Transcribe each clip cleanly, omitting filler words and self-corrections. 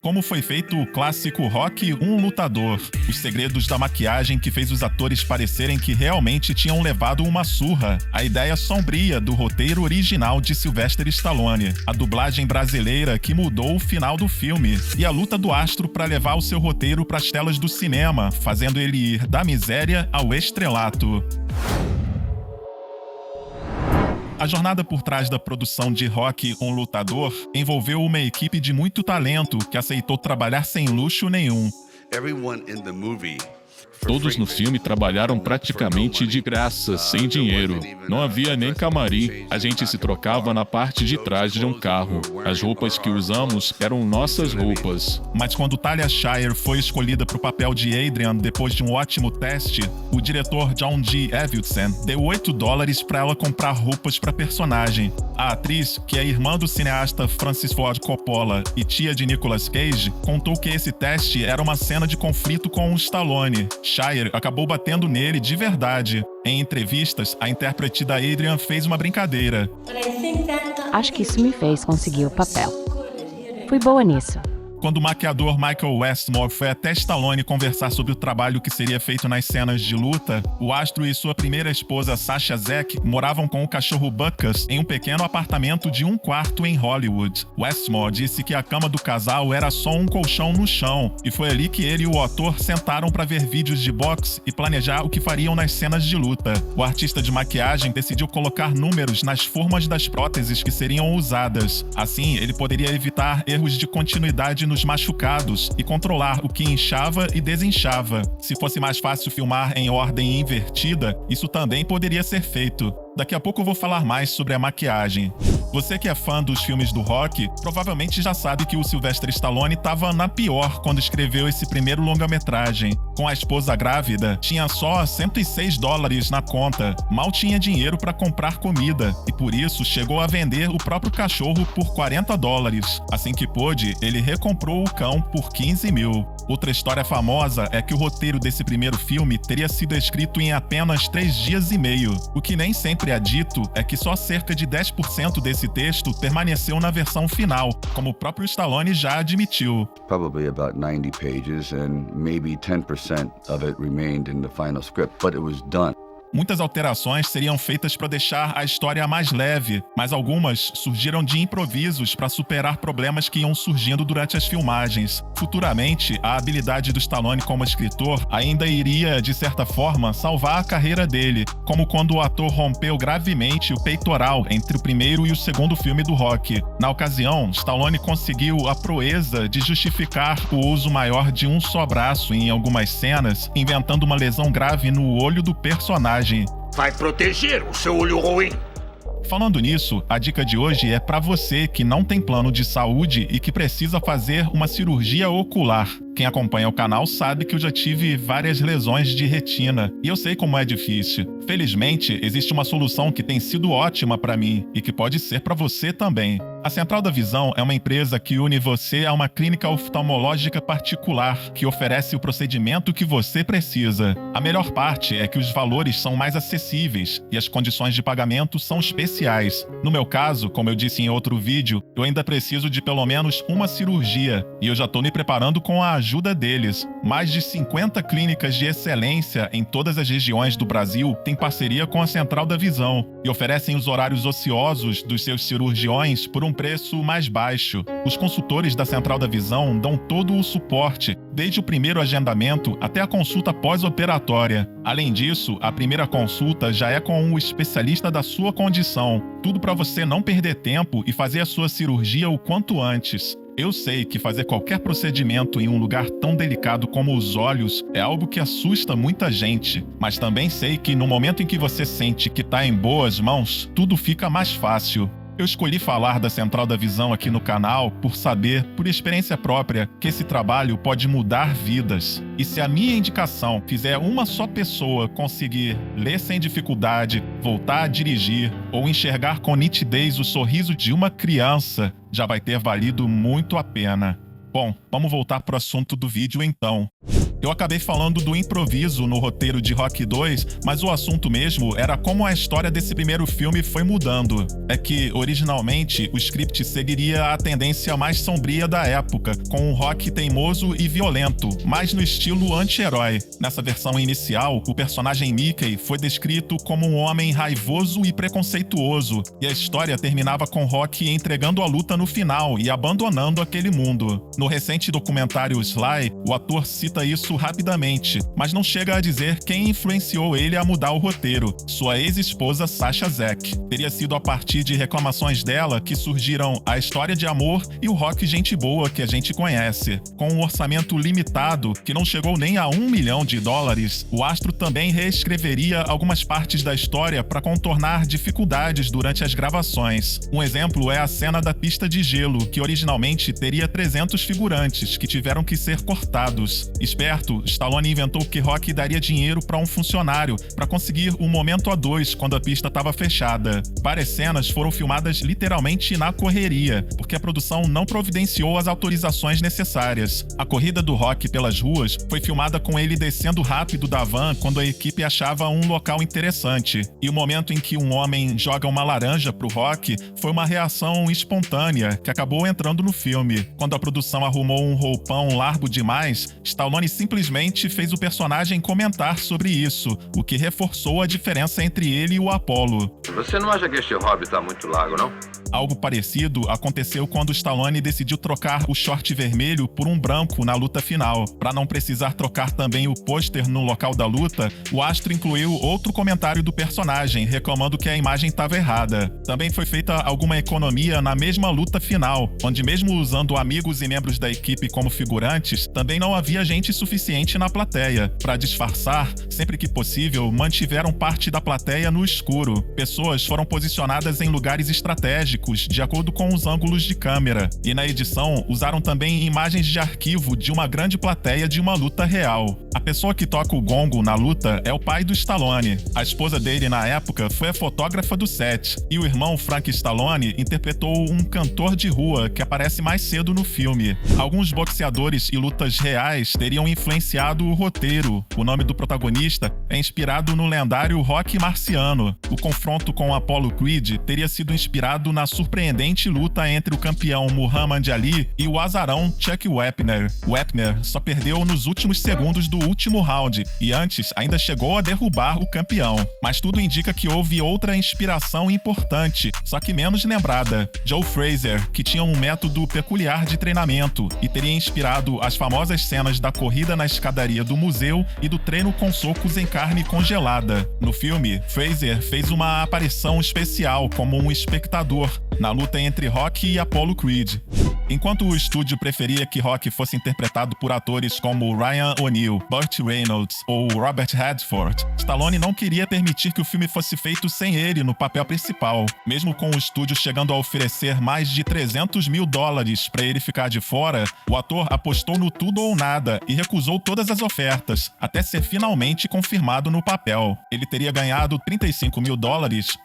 Como foi feito o clássico Rocky Um Lutador, os segredos da maquiagem que fez os atores parecerem que realmente tinham levado uma surra, a ideia sombria do roteiro original de Sylvester Stallone, a dublagem brasileira que mudou o final do filme e a luta do astro para levar o seu roteiro para as telas do cinema, fazendo ele ir da miséria ao estrelato. A jornada por trás da produção de Rocky Um Lutador envolveu uma equipe de muito talento que aceitou trabalhar sem luxo nenhum. Todos no filme trabalharam praticamente de graça, sem dinheiro. Não havia nem camarim. A gente se trocava na parte de trás de um carro. As roupas que usamos eram nossas roupas. Mas quando Talia Shire foi escolhida para o papel de Adrian depois de um ótimo teste, o diretor John G. Avildsen deu $8 para ela comprar roupas para a personagem. A atriz, que é irmã do cineasta Francis Ford Coppola e tia de Nicolas Cage, contou que esse teste era uma cena de conflito com o Stallone. Shire acabou batendo nele de verdade. Em entrevistas, a intérprete da Adrian fez uma brincadeira. Acho que isso me fez conseguir o papel. Fui boa nisso. Quando o maquiador Michael Westmore foi até Stallone conversar sobre o trabalho que seria feito nas cenas de luta, o astro e sua primeira esposa Sasha Zek moravam com o cachorro Buckus em um pequeno apartamento de 1 quarto em Hollywood. Westmore disse que a cama do casal era só um colchão no chão, e foi ali que ele e o ator sentaram para ver vídeos de boxe e planejar o que fariam nas cenas de luta. O artista de maquiagem decidiu colocar números nas formas das próteses que seriam usadas. Assim, ele poderia evitar erros de continuidade nos machucados e controlar o que inchava e desinchava. Se fosse mais fácil filmar em ordem invertida, isso também poderia ser feito. Daqui a pouco eu vou falar mais sobre a maquiagem. Você que é fã dos filmes do Rocky, provavelmente já sabe que o Sylvester Stallone estava na pior quando escreveu esse primeiro longa-metragem. Com a esposa grávida, tinha só $106 na conta, mal tinha dinheiro para comprar comida, e por isso chegou a vender o próprio cachorro por $40. Assim que pôde, ele recomprou o cão por $15 mil. Outra história famosa é que o roteiro desse primeiro filme teria sido escrito em apenas 3 dias e meio. O que nem sempre é dito é que só cerca de 10% desse texto permaneceu na versão final, como o próprio Stallone já admitiu. Probably about 90 pages and maybe 10% of it remained in the final script, but it was done. Muitas alterações seriam feitas para deixar a história mais leve, mas algumas surgiram de improvisos para superar problemas que iam surgindo durante as filmagens. Futuramente, a habilidade do Stallone como escritor ainda iria, de certa forma, salvar a carreira dele, como quando o ator rompeu gravemente o peitoral entre o primeiro e o segundo filme do Rocky. Na ocasião, Stallone conseguiu a proeza de justificar o uso maior de um só braço em algumas cenas, inventando uma lesão grave no olho do personagem. Vai proteger o seu olho ruim. Falando nisso, a dica de hoje é para você que não tem plano de saúde e que precisa fazer uma cirurgia ocular. Quem acompanha o canal sabe que eu já tive várias lesões de retina, e eu sei como é difícil. Felizmente, existe uma solução que tem sido ótima para mim e que pode ser para você também. A Central da Visão é uma empresa que une você a uma clínica oftalmológica particular que oferece o procedimento que você precisa. A melhor parte é que os valores são mais acessíveis e as condições de pagamento são especiais. No meu caso, como eu disse em outro vídeo, eu ainda preciso de pelo menos uma cirurgia e eu já estou me preparando com a ajuda deles. Mais de 50 clínicas de excelência em todas as regiões do Brasil têm parceria com a Central da Visão e oferecem os horários ociosos dos seus cirurgiões por um preço mais baixo. Os consultores da Central da Visão dão todo o suporte, desde o primeiro agendamento até a consulta pós-operatória. Além disso, a primeira consulta já é com um especialista da sua condição. Tudo para você não perder tempo e fazer a sua cirurgia o quanto antes. Eu sei que fazer qualquer procedimento em um lugar tão delicado como os olhos é algo que assusta muita gente, mas também sei que no momento em que você sente que está em boas mãos, tudo fica mais fácil. Eu escolhi falar da Central da Visão aqui no canal por saber, por experiência própria, que esse trabalho pode mudar vidas. E se a minha indicação fizer uma só pessoa conseguir ler sem dificuldade, voltar a dirigir ou enxergar com nitidez o sorriso de uma criança, já vai ter valido muito a pena. Bom, vamos voltar pro assunto do vídeo então. Eu acabei falando do improviso no roteiro de Rocky 2, mas o assunto mesmo era como a história desse primeiro filme foi mudando. É que, originalmente, o script seguiria a tendência mais sombria da época, com um Rocky teimoso e violento, mais no estilo anti-herói. Nessa versão inicial, o personagem Mickey foi descrito como um homem raivoso e preconceituoso, e a história terminava com Rocky entregando a luta no final e abandonando aquele mundo. No recente documentário Sly, o ator cita isso rapidamente, mas não chega a dizer quem influenciou ele a mudar o roteiro. Sua ex-esposa Sasha Zack. Teria sido a partir de reclamações dela que surgiram a história de amor e o Rocky gente boa que a gente conhece. Com um orçamento limitado, que não chegou nem a $1 milhão, o astro também reescreveria algumas partes da história para contornar dificuldades durante as gravações. Um exemplo é a cena da pista de gelo, que originalmente teria 300 figurantes, que tiveram que ser cortados. Esperto, Stallone inventou que Rocky daria dinheiro para um funcionário para conseguir um momento a dois quando a pista estava fechada. Várias cenas foram filmadas literalmente na correria, porque a produção não providenciou as autorizações necessárias. A corrida do Rocky pelas ruas foi filmada com ele descendo rápido da van quando a equipe achava um local interessante. E o momento em que um homem joga uma laranja pro Rocky foi uma reação espontânea que acabou entrando no filme. Quando a produção arrumou um roupão largo demais, Stallone simplesmente fez o personagem comentar sobre isso, o que reforçou a diferença entre ele e o Apollo. Você não acha que este hobby tá muito largo, não? Algo parecido aconteceu quando Stallone decidiu trocar o short vermelho por um branco na luta final. Para não precisar trocar também o pôster no local da luta, o astro incluiu outro comentário do personagem, reclamando que a imagem estava errada. Também foi feita alguma economia na mesma luta final, onde mesmo usando amigos e membros da equipe como figurantes, também não havia gente suficiente na plateia. Para disfarçar, sempre que possível, mantiveram parte da plateia no escuro. Pessoas foram posicionadas em lugares estratégicos, de acordo com os ângulos de câmera, e na edição usaram também imagens de arquivo de uma grande plateia de uma luta real. A pessoa que toca o gongo na luta é o pai do Stallone. A esposa dele na época foi a fotógrafa do set, e o irmão Frank Stallone interpretou um cantor de rua que aparece mais cedo no filme. Alguns boxeadores e lutas reais teriam influenciado o roteiro. O nome do protagonista é inspirado no lendário Rocky Marciano. O confronto com Apollo Creed teria sido inspirado na surpreendente luta entre o campeão Muhammad Ali e o azarão Chuck Wepner. Wepner só perdeu nos últimos segundos do último round e antes ainda chegou a derrubar o campeão. Mas tudo indica que houve outra inspiração importante, só que menos lembrada. Joe Frazier, que tinha um método peculiar de treinamento e teria inspirado as famosas cenas da corrida na escadaria do museu e do treino com socos em carne congelada. No filme, Frazier fez uma aparição especial como um espectador na luta entre Rocky e Apollo Creed. Enquanto o estúdio preferia que Rocky fosse interpretado por atores como Ryan O'Neal, Burt Reynolds ou Robert Redford, Stallone não queria permitir que o filme fosse feito sem ele no papel principal. Mesmo com o estúdio chegando a oferecer mais de $300 mil para ele ficar de fora, o ator apostou no tudo ou nada e recusou todas as ofertas, até ser finalmente confirmado no papel. Ele teria ganhado $35 mil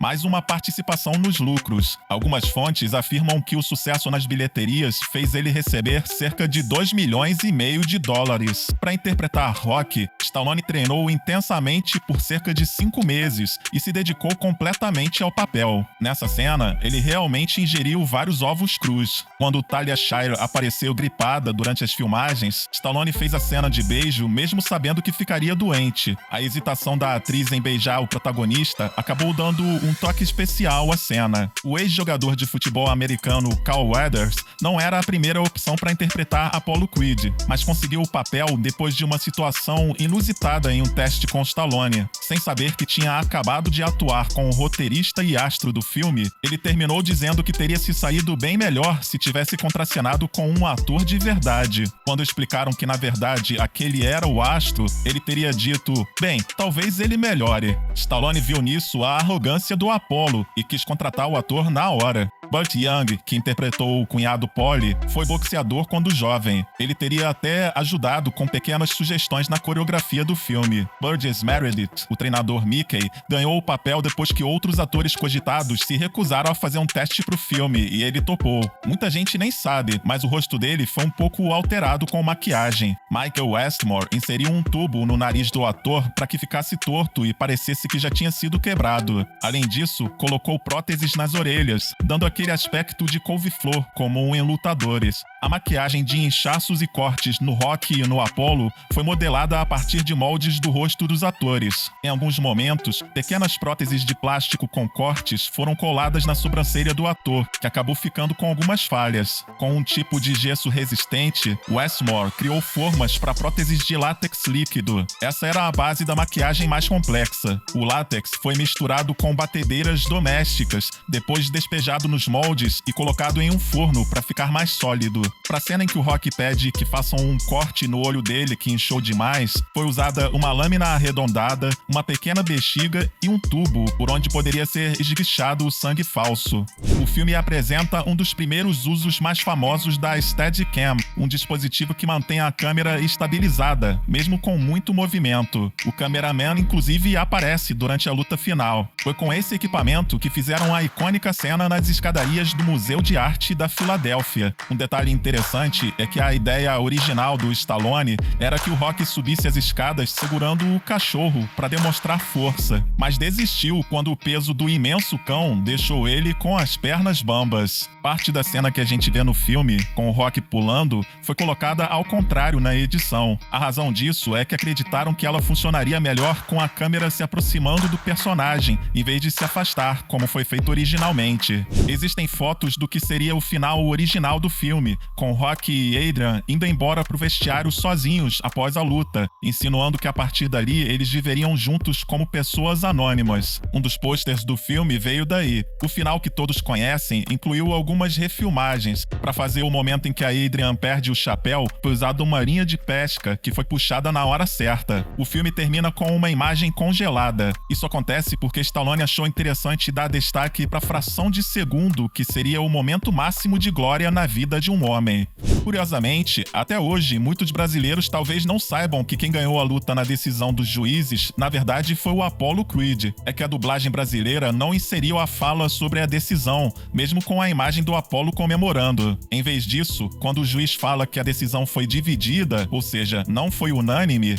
mais uma participação nos lucros. Algumas fontes afirmam que o sucesso nas bilheterias fez ele receber cerca de $2,5 milhões. Para interpretar Rocky, Stallone treinou intensamente por cerca de 5 meses e se dedicou completamente ao papel. Nessa cena, ele realmente ingeriu vários ovos crus. Quando Talia Shire apareceu gripada durante as filmagens, Stallone fez a cena de beijo mesmo sabendo que ficaria doente. A hesitação da atriz em beijar o protagonista acabou dando um toque especial à cena. O ex-jogador de futebol americano Carl Weathers não era a primeira opção para interpretar Apollo Creed, mas conseguiu o papel depois de uma situação inusitada em um teste com Stallone. Sem saber que tinha acabado de atuar com o roteirista e astro do filme, ele terminou dizendo que teria se saído bem melhor se tivesse contracenado com um ator de verdade. Quando explicaram que na verdade aquele era o astro, ele teria dito: bem, talvez ele melhore. Stallone viu nisso a arrogância do Apollo e quis contratar o ator na hora. Burt Young, que interpretou o cunhado Polly, foi boxeador quando jovem. Ele teria até ajudado com pequenas sugestões na coreografia do filme. Burgess Meredith, o treinador Mickey, ganhou o papel depois que outros atores cogitados se recusaram a fazer um teste pro filme e ele topou. Muita gente nem sabe, mas o rosto dele foi um pouco alterado com maquiagem. Michael Westmore inseriu um tubo no nariz do ator para que ficasse torto e parecesse que já tinha sido quebrado. Além disso, colocou próteses nas orelhas, dando aquele aspecto de couve-flor comum em lutadores. A maquiagem de inchaços e cortes no Rocky e no Apollo foi modelada a partir de moldes do rosto dos atores. Em alguns momentos, pequenas próteses de plástico com cortes foram coladas na sobrancelha do ator, que acabou ficando com algumas falhas. Com um tipo de gesso resistente, Westmore criou formas para próteses de látex líquido. Essa era a base da maquiagem mais complexa. O látex foi misturado com batedeiras domésticas, depois despejado nos moldes e colocado em um forno para ficar mais sólido. Para a cena em que o Rocky pede que façam um corte no olho dele que inchou demais, foi usada uma lâmina arredondada, uma pequena bexiga e um tubo por onde poderia ser esguichado o sangue falso. O filme apresenta um dos primeiros usos mais famosos da Steadicam, um dispositivo que mantém a câmera estabilizada, mesmo com muito movimento. O cameraman, inclusive, aparece durante a luta final. Foi com esse equipamento que fizeram a icônica cena nas escadarias do Museu de Arte da Filadélfia. Um detalhe interessante é que a ideia original do Stallone era que o Rocky subisse as escadas segurando o cachorro para demonstrar força, mas desistiu quando o peso do imenso cão deixou ele com as pernas bambas. Parte da cena que a gente vê no filme, com o Rocky pulando, foi colocada ao contrário na edição. A razão disso é que acreditaram que ela funcionaria melhor com a câmera se aproximando do personagem, em vez de se afastar, como foi feito originalmente. Existem fotos do que seria o final original do filme, com Rocky e Adrian indo embora pro vestiário sozinhos após a luta, insinuando que a partir dali eles viveriam juntos como pessoas anônimas. Um dos pôsteres do filme veio daí. O final que todos conhecem incluiu algumas refilmagens. Para fazer o momento em que a Adrian perde o chapéu, foi usada uma linha de pesca que foi puxada na hora certa. O filme termina com uma imagem congelada. Isso acontece porque Stallone achou interessante dar destaque para a fração de segundo que seria o momento máximo de glória na vida de um homem. Curiosamente, até hoje, muitos brasileiros talvez não saibam que quem ganhou a luta na decisão dos juízes, na verdade, foi o Apollo Creed. É que a dublagem brasileira não inseriu a fala sobre a decisão, mesmo com a imagem do Apollo comemorando. Em vez disso, quando o juiz fala que a decisão foi dividida, ou seja, não foi unânime,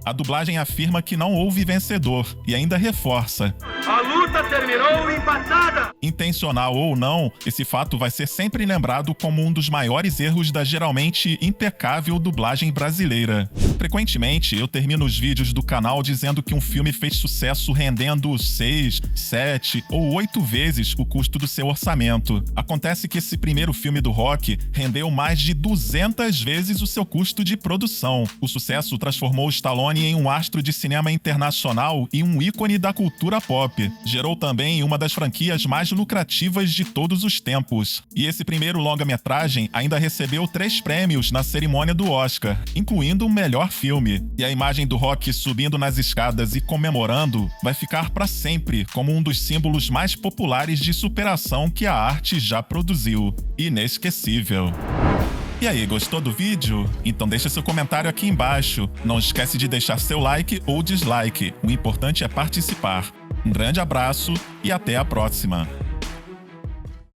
a dublagem afirma que não houve vencedor e ainda reforça: A luta terminou empatada! Intencional ou não, esse fato vai ser sempre lembrado como um dos maiores erros da geralmente impecável dublagem brasileira. Frequentemente, eu termino os vídeos do canal dizendo que um filme fez sucesso rendendo 6, 7 ou 8 vezes o custo do seu orçamento. Acontece que esse primeiro filme do Rocky rendeu mais de 200 vezes o seu custo de produção. O sucesso transformou Stallone em um astro de cinema internacional e um ícone da cultura pop. Gerou também uma das franquias mais lucrativas de todos os tempos. E esse primeiro longa-metragem ainda recebeu 3 prêmios na cerimônia do Oscar, incluindo o melhor filme. E a imagem do Rocky subindo nas escadas e comemorando vai ficar para sempre como um dos símbolos mais populares de superação que a arte já produziu. Inesquecível. E aí, gostou do vídeo? Então deixa seu comentário aqui embaixo. Não esquece de deixar seu like ou dislike. O importante é participar. Um grande abraço e até a próxima.